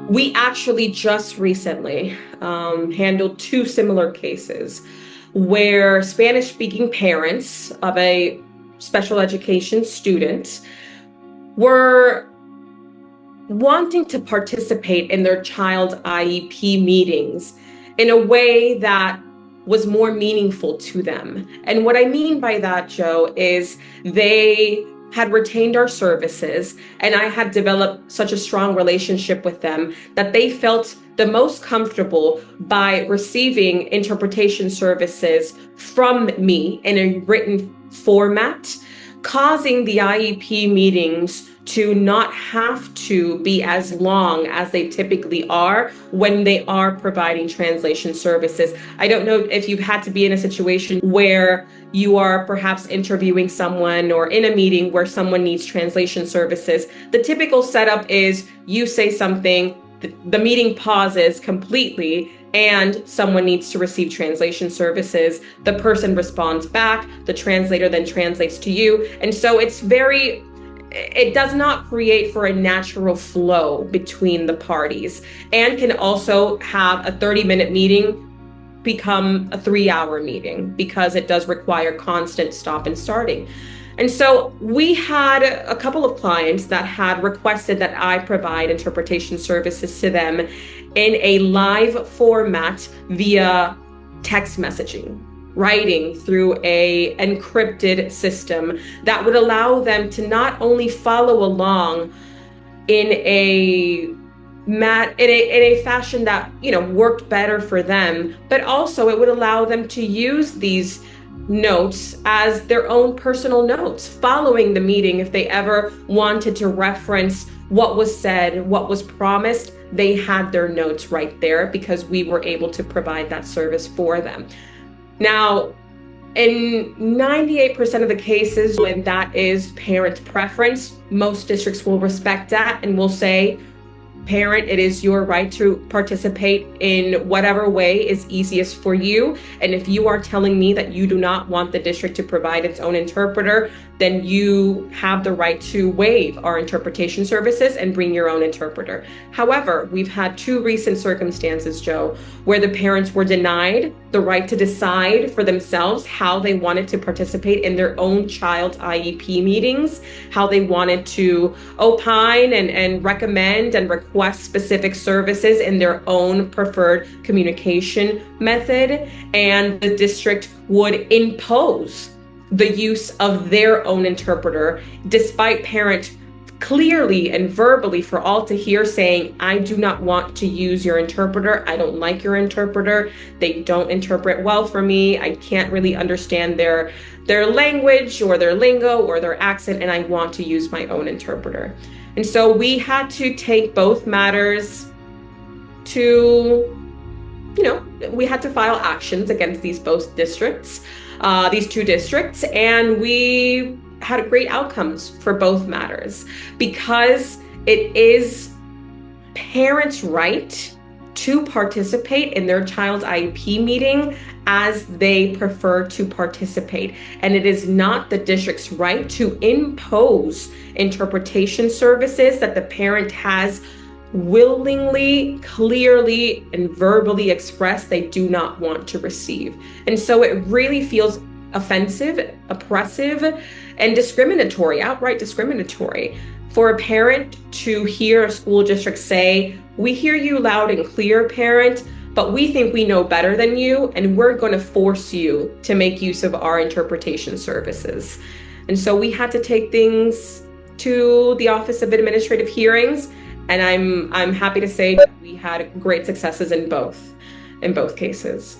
We actually just recently handled two similar cases where Spanish-speaking parents of a special education student were wanting to participate in their child's IEP meetings in a way that was more meaningful to them. And what I mean by that, Joe, is they had retained our services, and I had developed such a strong relationship with them that they felt the most comfortable by receiving interpretation services from me in a written format, causing the IEP meetings to not have to be as long as they typically are when they are providing translation services. I don't know if you've had to be in a situation where you are perhaps interviewing someone or in a meeting where someone needs translation services. The typical setup is you say something, the meeting pauses completely, and someone needs to receive translation services. The person responds back, the translator then translates to you. And so it does not create for a natural flow between the parties, and can also have a 30-minute meeting become a 3-hour meeting because it does require constant stop and starting. And so we had a couple of clients that had requested that I provide interpretation services to them in a live format via text messaging, writing through a encrypted system that would allow them to not only follow along in a fashion that worked better for them, but also it would allow them to use these notes as their own personal notes following the meeting. If they ever wanted to reference what was said, what was promised, they had their notes right there because we were able to provide that service for them. Now, in 98% of the cases when that is parent preference, most districts will respect that and will say, parent, it is your right to participate in whatever way is easiest for you. And if you are telling me that you do not want the district to provide its own interpreter, then you have the right to waive our interpretation services and bring your own interpreter. However, we've had two recent circumstances, Joe, where the parents were denied the right to decide for themselves how they wanted to participate in their own child's IEP meetings, how they wanted to opine and recommend and request specific services in their own preferred communication method. And the district would impose the use of their own interpreter, despite parent clearly and verbally for all to hear saying, I do not want to use your interpreter. I don't like your interpreter. They don't interpret well for me. I can't really understand their language or their lingo or their accent, and I want to use my own interpreter. And so we had to take both matters to, we had to file actions against these two districts, and we had great outcomes for both matters because it is parents' right to participate in their child's IEP meeting as they prefer to participate. And it is not the district's right to impose interpretation services that the parent has willingly, clearly, and verbally expressed they do not want to receive. And so it really feels offensive, oppressive, and discriminatory, outright discriminatory, for a parent to hear a school district say, we hear you loud and clear, parent, but we think we know better than you, and we're going to force you to make use of our interpretation services. And so we had to take things to the Office of Administrative Hearings, and I'm happy to say that we had great successes in both cases.